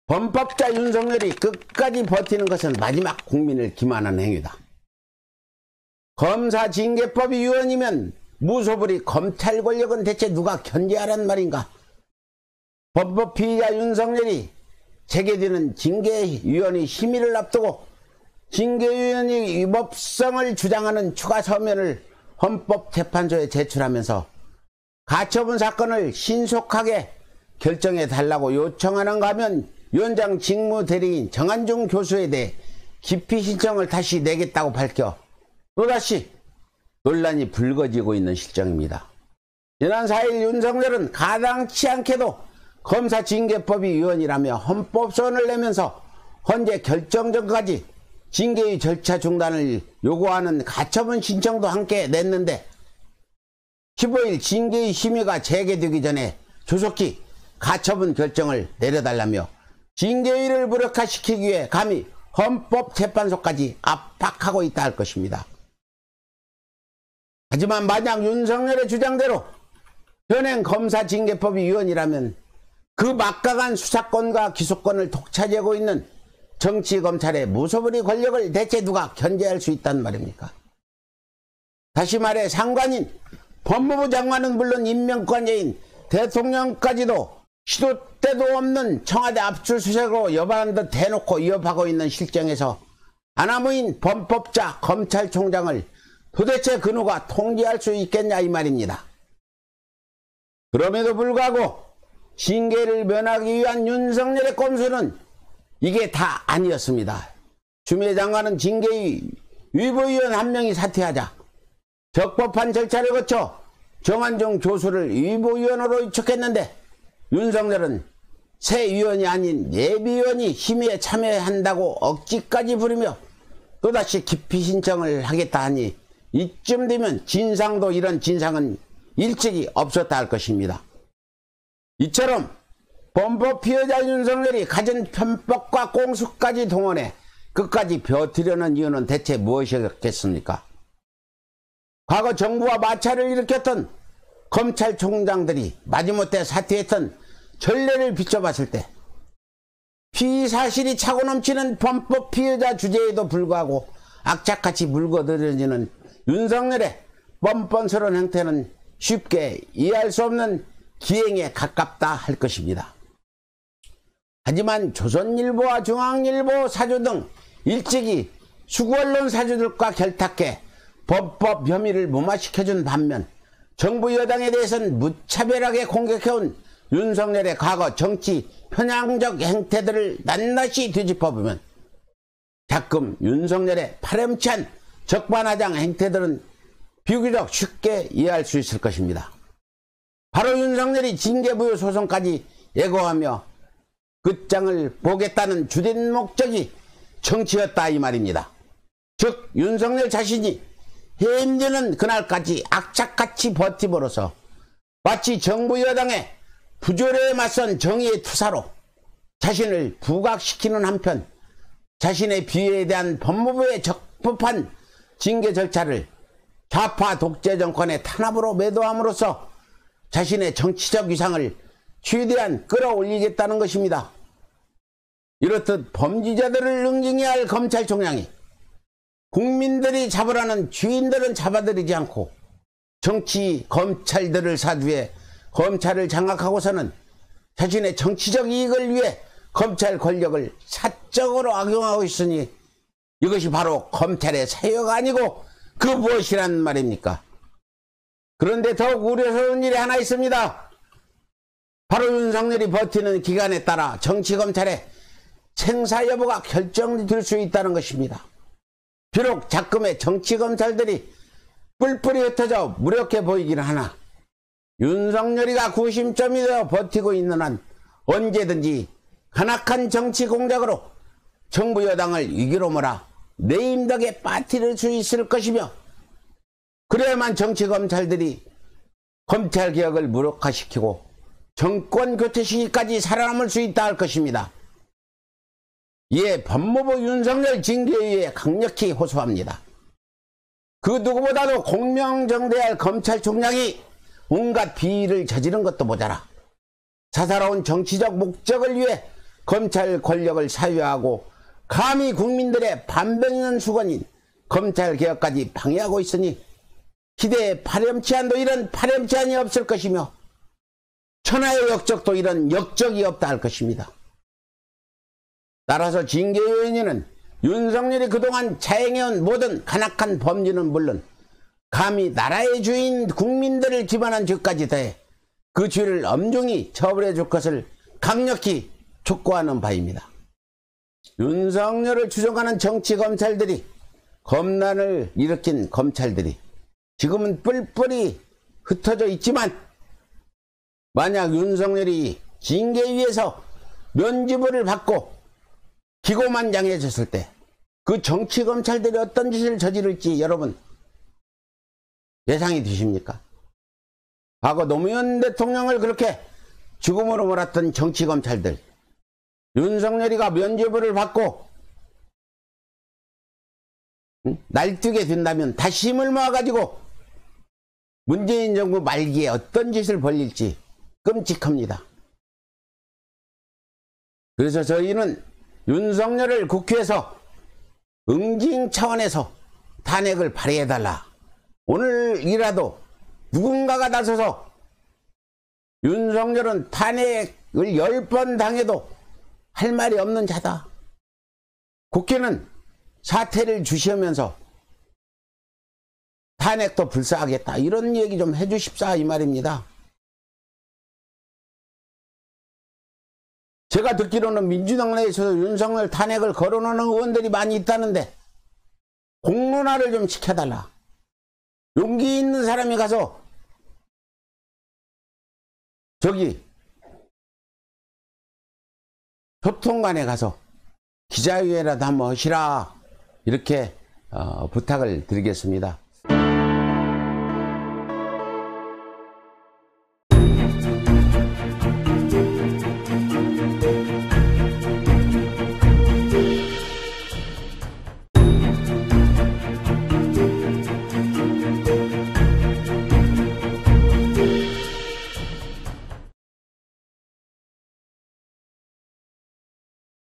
범법자 윤석열이 끝까지 버티는 것은 마지막 국민을 기만하는 행위다. 검사징계법이 위헌이면 무소불위 검찰 권력은 대체 누가 견제하란 말인가? 범법 피의자 윤석열이 재개되는 징계위원회 심의를 앞두고 징계위원회 위법성을 주장하는 추가 서면을 헌법재판소에 제출하면서 가처분 사건을 신속하게 결정해달라고 요청하는가 하면 위원장 직무대리인 정한중 교수에 대해 기피 신청을 다시 내겠다고 밝혀 또다시 논란이 불거지고 있는 실정입니다. 지난 4일 윤석열은 가당치 않게도 검사징계법이 위헌이라며 헌법소원을 내면서 헌재 결정 전까지 징계의 절차 중단을 요구하는 가처분 신청도 함께 냈는데 15일 징계의 심의가 재개되기 전에 조속히 가처분 결정을 내려달라며 징계위를 무력화시키기 위해 감히 헌법재판소까지 압박하고 있다 할 것입니다. 하지만 만약 윤석열의 주장대로 현행 검사징계법이 위헌이라면 그 막강한 수사권과 기소권을 독차지하고 있는 정치검찰의 무소불위 권력을 대체 누가 견제할 수 있단 말입니까? 다시 말해 상관인 법무부 장관은 물론 임명권자인 대통령까지도 시도 때도 없는 청와대 압수수색으로 여부한 듯 대놓고 위협하고 있는 실정에서 아나무인 범법자 검찰총장을 도대체 그 누가 통제할 수 있겠냐 이 말입니다. 그럼에도 불구하고 징계를 면하기 위한 윤석열의 꼼수는 이게 다 아니었습니다. 추미애 장관은 징계위 위보위원 한 명이 사퇴하자 적법한 절차를 거쳐 정한중 교수를 위보위원으로 위촉했는데 윤석열은 새 위원이 아닌 예비위원이 심의에 참여한다고 억지까지 부리며 또다시 기피 신청을 하겠다 하니 이쯤 되면 진상도 이런 진상은 일찍이 없었다 할 것입니다. 이처럼 범법 피해자 윤석열이 가진 편법과 꽁수까지 동원해 끝까지 버티려는 이유는 대체 무엇이었겠습니까? 과거 정부와 마찰을 일으켰던 검찰총장들이 마지못해 사퇴했던 전례를 비춰봤을 때 피의사실이 차고 넘치는 범법 피해자 주제에도 불구하고 악착같이 물거들어지는 윤석열의 뻔뻔스러운 행태는 쉽게 이해할 수 없는 기행에 가깝다 할 것입니다. 하지만 조선일보와 중앙일보 사주 등 일찍이 수구언론 사주들과 결탁해 범법 혐의를 무마시켜준 반면 정부 여당에 대해서는 무차별하게 공격해온 윤석열의 과거 정치 편향적 행태들을 낱낱이 뒤집어보면 가끔 윤석열의 파렴치한 적반하장 행태들은 비교적 쉽게 이해할 수 있을 것입니다. 바로 윤석열이 징계부여 소송까지 예고하며 끝장을 보겠다는 주된 목적이 정치였다 이 말입니다. 즉 윤석열 자신이 힘드는 그날까지 악착같이 버팀으로써 마치 정부 여당의 부조리에 맞선 정의의 투사로 자신을 부각시키는 한편 자신의 비위에 대한 법무부의 적법한 징계 절차를 좌파 독재 정권의 탄압으로 매도함으로써 자신의 정치적 위상을 최대한 끌어올리겠다는 것입니다. 이렇듯 범죄자들을 응징해야 할 검찰총장이 국민들이 잡으라는 주인들은 잡아들이지 않고 정치 검찰들을 사주해 검찰을 장악하고서는 자신의 정치적 이익을 위해 검찰 권력을 사적으로 악용하고 있으니 이것이 바로 검찰의 사유가 아니고 그 무엇이란 말입니까? 그런데 더욱 우려스러운 일이 하나 있습니다. 바로 윤석열이 버티는 기간에 따라 정치검찰의 생사 여부가 결정될 수 있다는 것입니다. 비록 작금의 정치검찰들이 뿔뿔이 흩어져 무력해 보이기는 하나 윤석열이가 구심점이 되어 버티고 있는 한 언제든지 간악한 정치 공작으로 정부 여당을 위기로 몰아 내임덕에 빠뜨릴 수 있을 것이며 그래야만 정치검찰들이 검찰개혁을 무력화시키고 정권 교체 시기까지 살아남을 수 있다 할 것입니다. 이에 법무부 윤석열 징계위에 강력히 호소합니다. 그 누구보다도 공명정대할 검찰총장이 온갖 비리를 저지른 것도 모자라 사사로운 정치적 목적을 위해 검찰 권력을 사유하고 감히 국민들의 반백년 수건인 검찰개혁까지 방해하고 있으니 기대에 파렴치한도 이런 파렴치한이 없을 것이며 천하의 역적도 이런 역적이 없다 할 것입니다. 따라서 징계위원회는 윤석열이 그동안 자행해온 모든 간악한 범죄는 물론 감히 나라의 주인 국민들을 기반한 죄까지 더해 그 죄를 엄중히 처벌해 줄 것을 강력히 촉구하는 바입니다. 윤석열을 추종하는 정치검찰들이 검난을 일으킨 검찰들이 지금은 뿔뿔이 흩어져 있지만 만약 윤석열이 징계위에서 면죄부를 받고 기고만장해졌을 때 그 정치검찰들이 어떤 짓을 저지를지 여러분 예상이 되십니까? 과거 노무현 대통령을 그렇게 죽음으로 몰았던 정치검찰들 윤석열이가 면죄부를 받고 날뛰게 된다면 다시 힘을 모아가지고 문재인 정부 말기에 어떤 짓을 벌일지 끔찍합니다. 그래서 저희는 윤석열을 국회에서 응징 차원에서 탄핵을 발의해달라. 오늘이라도 누군가가 나서서 윤석열은 탄핵을 10번 당해도 할 말이 없는 자다. 국회는 사퇴를 주시하면서 탄핵도 불사하겠다. 이런 얘기 좀 해주십사 이 말입니다. 제가 듣기로는 민주당 내에서도 윤석열 탄핵을 거론하는 의원들이 많이 있다는데 공론화를 좀 시켜달라. 용기 있는 사람이 가서 저기 소통관에 가서 기자회견이라도 한번 하시라 이렇게 부탁을 드리겠습니다.